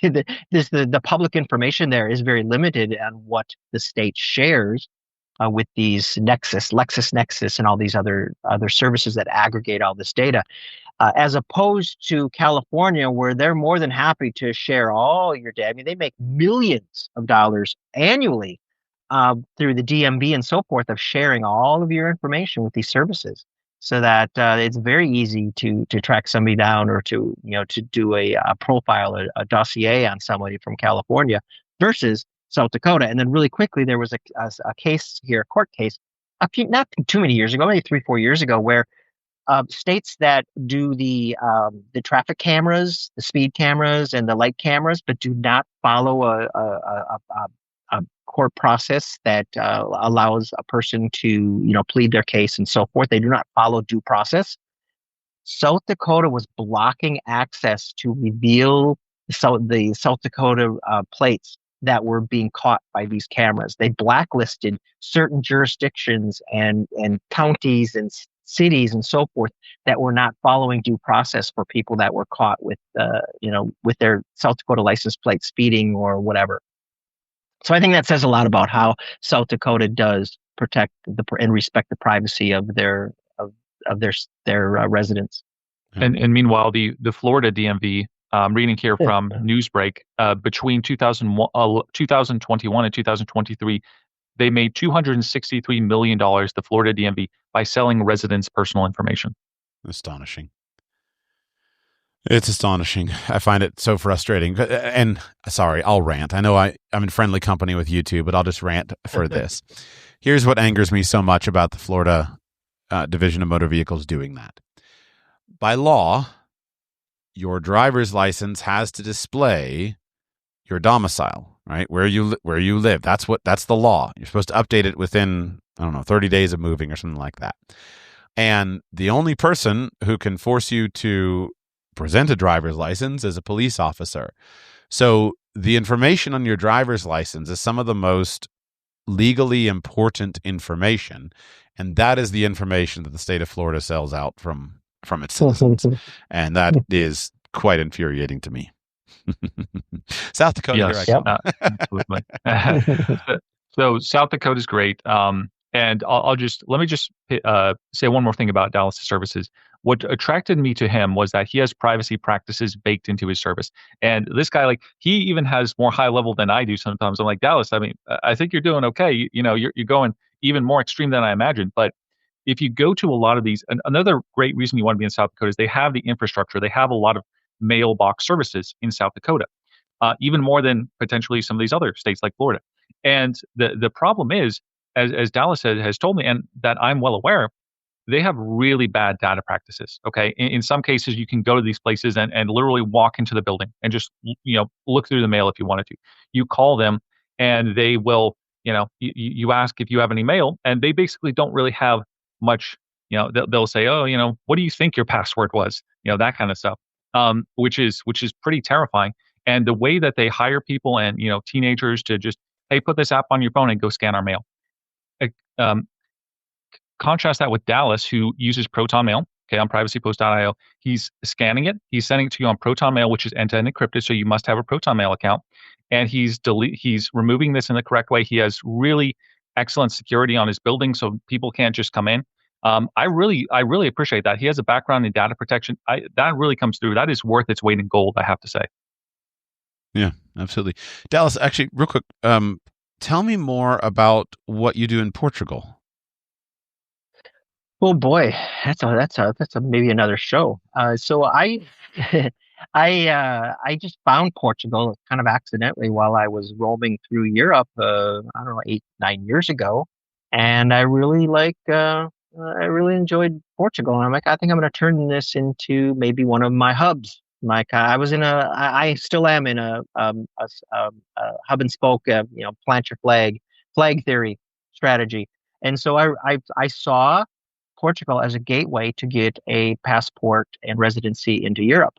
The public information there is very limited on what the state shares with these LexisNexis, and all these other services that aggregate all this data. As opposed to California, where they're more than happy to share all your data. I mean, they make millions of dollars annually through the DMV and so forth of sharing all of your information with these services, so that it's very easy to track somebody down or to do a profile, a dossier on somebody from California versus South Dakota. And then really quickly, there was a case here, a court case, not too many years ago, maybe 3-4 years ago, where states that do the traffic cameras, the speed cameras, and the light cameras, but do not follow a court process that allows a person to, plead their case and so forth. They do not follow due process. South Dakota was blocking access to reveal the South Dakota plates that were being caught by these cameras. They blacklisted certain jurisdictions and counties and cities and so forth that were not following due process for people that were caught with, with their South Dakota license plate speeding or whatever. So I think that says a lot about how South Dakota does protect and respect the privacy of their residents. And meanwhile, the Florida DMV, reading here from Newsbreak, between 2021 and 2023, they made $263 million, the Florida DMV, by selling residents' personal information. Astonishing. It's astonishing. I find it so frustrating. And sorry, I'll rant. I know I'm in friendly company with you two, but I'll just rant for this. Here's what angers me so much about the Florida Division of Motor Vehicles doing that. By law, your driver's license has to display your domicile, right? Where you live. That's the law. You're supposed to update it within, 30 days of moving or something like that. And the only person who can force you to present a driver's license is a police officer. So the information on your driver's license is some of the most legally important information, and that is the information that the state of Florida sells out from its citizens, and that is quite infuriating to me. South Dakota, yes, here I come. Absolutely. So South Dakota is great. And let me just say one more thing about Dallas Services. What attracted me to him was that he has privacy practices baked into his service. And this guy, he even has more high level than I do sometimes. I'm like, Dallas, I mean, I think you're doing okay. You're going even more extreme than I imagined. But if you go to a lot of these, another great reason you want to be in South Dakota is they have the infrastructure. They have a lot of mailbox services in South Dakota, even more than potentially some of these other states like Florida. And the problem is, as Dallas has told me, and that I'm well aware, they have really bad data practices. Okay, in some cases, you can go to these places and literally walk into the building and just look through the mail if you wanted to. You call them and they will, you ask if you have any mail, and they basically don't really have much. They'll say, oh, what do you think your password was? That kind of stuff, which is pretty terrifying. And the way that they hire people and teenagers to just, hey, put this app on your phone and go scan our mail. Contrast that with Dallas, who uses Proton Mail, okay, on privacypost.io. He's scanning it. He's sending it to you on Proton Mail, which is end-to-end encrypted, so you must have a Proton Mail account. And he's removing this in the correct way. He has really excellent security on his building, so people can't just come in. I really appreciate that. He has a background in data protection. That really comes through. That is worth its weight in gold, I have to say. Yeah, absolutely. Dallas, actually, real quick, tell me more about what you do in Portugal. Oh boy, that's a maybe another show. So I just found Portugal kind of accidentally while I was roaming through Europe. I don't know, 8, 9 years ago, and I really enjoyed Portugal. And I'm like, I think I'm going to turn this into maybe one of my hubs. Like I still am in a hub and spoke, plant your flag theory strategy. And so I saw Portugal as a gateway to get a passport and residency into Europe.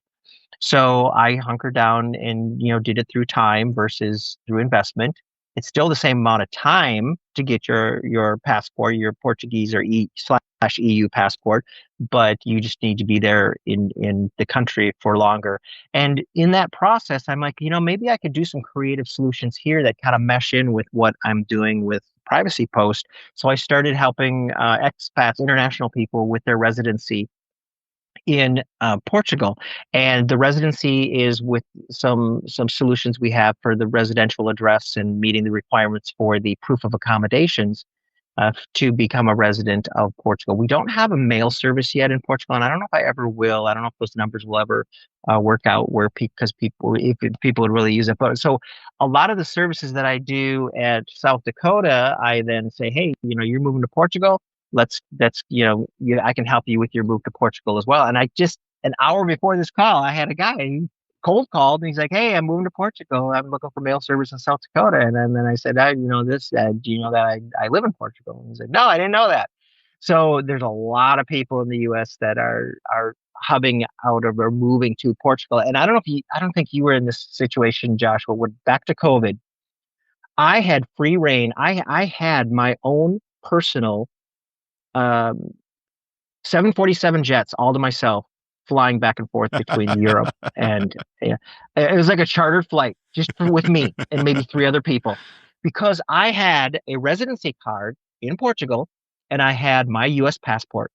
So I hunkered down and did it through time versus through investment. It's still the same amount of time to get your passport, your Portuguese or /EU passport, but you just need to be there in the country for longer. And in that process, I'm like, maybe I could do some creative solutions here that kind of mesh in with what I'm doing with Privacy Post. So I started helping expats, international people, with their residency in Portugal, and the residency is with some solutions we have for the residential address and meeting the requirements for the proof of accommodations to become a resident of Portugal. We don't have a mail service yet in Portugal, and I don't know if I ever will. I don't know if those numbers will ever work out because people would really use it. But so a lot of the services that I do at South Dakota, I then say, hey, you're moving to Portugal. that's I can help you with your move to Portugal as well. And I just an hour before this call, I had a guy cold called and he's like, "Hey, I'm moving to Portugal. I'm looking for mail service in South Dakota." And then I said, do you know that I live in Portugal?" And he said, "No, I didn't know that." So there's a lot of people in the U.S. that are hubbing out of or moving to Portugal. And I don't think you were in this situation, Joshua. When back to COVID, I had free reign. I had my own personal um, 747 jets all to myself, flying back and forth between Europe and yeah, it was like a chartered flight with me and maybe three other people, because I had a residency card in Portugal and I had my U.S. passport.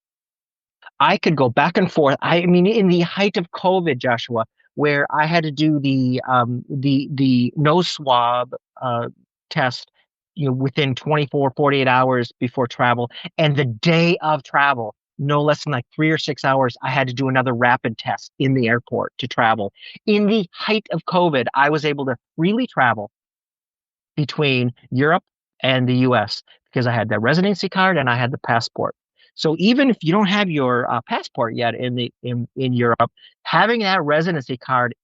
I could go back and forth. I mean, in the height of COVID, Joshua, where I had to do the nose swab test, within 24, 48 hours before travel, and the day of travel, no less than like 3 or 6 hours, I had to do another rapid test in the airport to travel. In the height of COVID, I was able to freely travel between Europe and the US because I had the residency card and I had the passport. So even if you don't have your passport yet in Europe, having that residency card,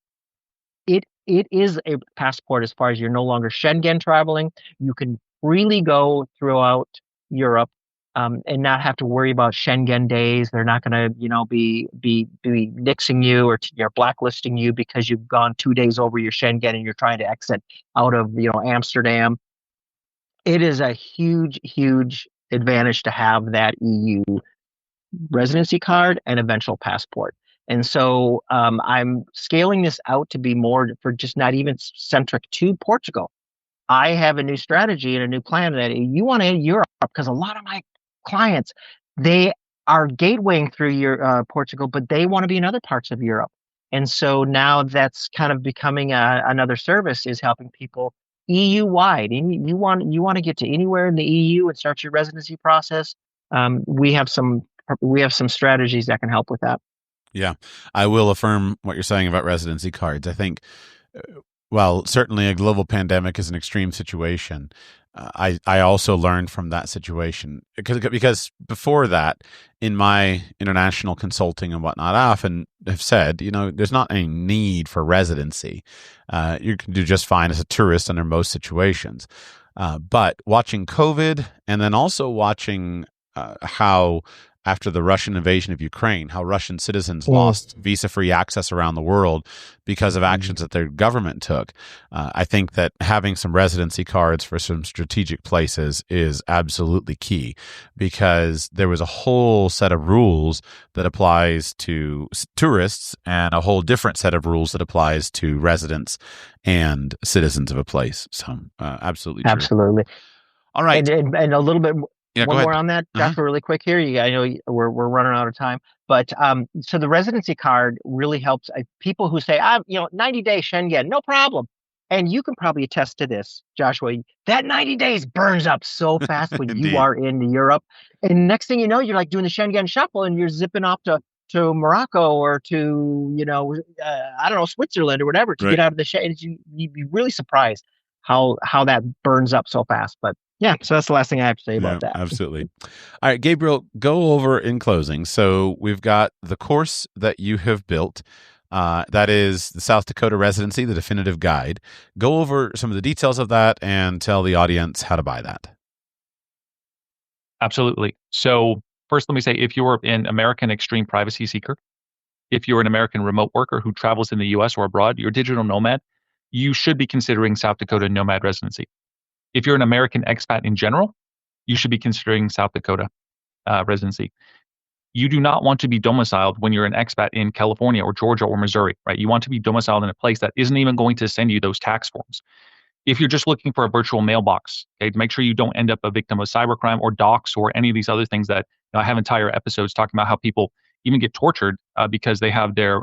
it is a passport as far as you're no longer Schengen traveling. You can freely go throughout Europe, and not have to worry about Schengen days. They're not going to, be nixing you or blacklisting you because you've gone 2 days over your Schengen and you're trying to exit out of, Amsterdam. It is a huge, huge advantage to have that EU residency card and eventual passport. And so I'm scaling this out to be more for just not even centric to Portugal. I have a new strategy and a new plan that you want to enter Europe, because a lot of my clients, they are gatewaying through Portugal, but they want to be in other parts of Europe. And so now that's kind of becoming another service, is helping people EU wide. And you want to get to anywhere in the EU and start your residency process. We have some strategies that can help with that. Yeah, I will affirm what you're saying about residency cards. I think, well, certainly a global pandemic is an extreme situation. I also learned from that situation because before that, in my international consulting and whatnot, I often have said, there's not any need for residency. You can do just fine as a tourist under most situations. But watching COVID and then also watching how after the Russian invasion of Ukraine, how Russian citizens lost visa-free access around the world because of actions that their government took. I think that having some residency cards for some strategic places is absolutely key, because there was a whole set of rules that applies to tourists and a whole different set of rules that applies to residents and citizens of a place. So absolutely true. Absolutely. All right. And a little bit. Yeah, One more on that, Joshua, really quick here. I know we're running out of time, but so the residency card really helps people who say, 90-day Schengen, no problem. And you can probably attest to this, Joshua. That 90 days burns up so fast when you are in Europe. And next thing you know, you're like doing the Schengen shuffle and you're zipping off to Morocco or to, I don't know, Switzerland or whatever to get out of the Schengen. You'd be really surprised how that burns up so fast. But yeah, so that's the last thing I have to say about that. Absolutely. All right, Gabriel, go over in closing. So we've got the course that you have built. That is the South Dakota Residency, the definitive guide. Go over some of the details of that and tell the audience how to buy that. Absolutely. So first, let me say, if you're an American extreme privacy seeker, if you're an American remote worker who travels in the U.S. or abroad, you're a digital nomad, you should be considering South Dakota Nomad Residency. If you're an American expat in general, you should be considering South Dakota residency. You do not want to be domiciled when you're an expat in California or Georgia or Missouri, right? You want to be domiciled in a place that isn't even going to send you those tax forms. If you're just looking for a virtual mailbox, okay, make sure you don't end up a victim of cybercrime or docs or any of these other things that I have entire episodes talking about how people even get tortured because they have their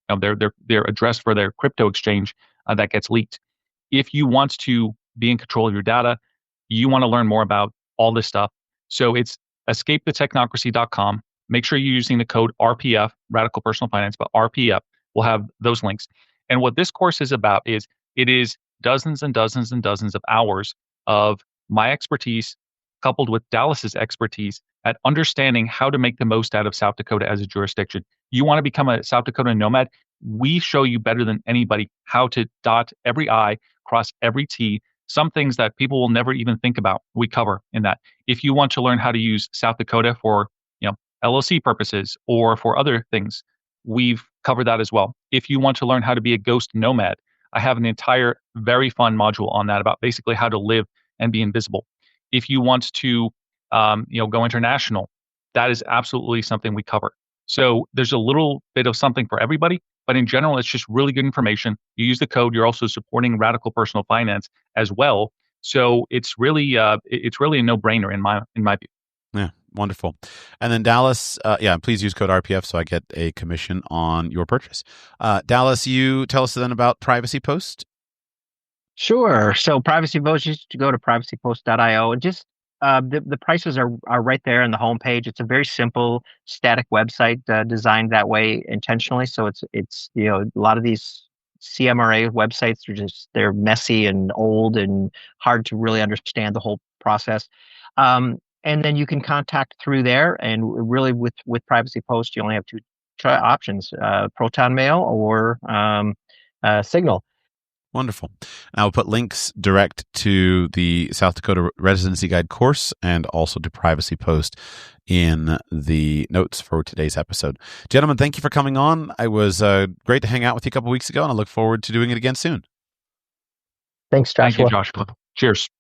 address for their crypto exchange that gets leaked. If you want to be in control of your data, you want to learn more about all this stuff. So it's escapethetechnocracy.com. Make sure you're using the code RPF, Radical Personal Finance, but RPF will have those links. And what this course is about is it is dozens and dozens and dozens of hours of my expertise coupled with Dallas's expertise at understanding how to make the most out of South Dakota as a jurisdiction. You want to become a South Dakota nomad? We show you better than anybody how to dot every I, cross every T. Some things that people will never even think about, we cover in that. If you want to learn how to use South Dakota for, LLC purposes or for other things, we've covered that as well. If you want to learn how to be a ghost nomad, I have an entire very fun module on that about basically how to live and be invisible. If you want to, go international, that is absolutely something we cover. So there's a little bit of something for everybody, but in general, it's just really good information. You use the code. You're also supporting radical personal finance as well. So it's really a no-brainer in my view. Yeah, wonderful. And then Dallas, please use code RPF so I get a commission on your purchase. Dallas, you tell us then about Privacy Post. Sure. So Privacy Post, just to go to privacypost.io and just the prices are right there on the homepage. It's a very simple static website designed that way intentionally. So it's a lot of these CMRA websites they're messy and old and hard to really understand the whole process. And then you can contact through there. And really with Privacy Post, you only have two options: Proton Mail or Signal. Wonderful. And I'll put links direct to the South Dakota Residency Guide course and also to Privacy Post in the notes for today's episode. Gentlemen, thank you for coming on. It was great to hang out with you a couple weeks ago, and I look forward to doing it again soon. Thanks, Joshua. Thank you, Joshua. Cheers.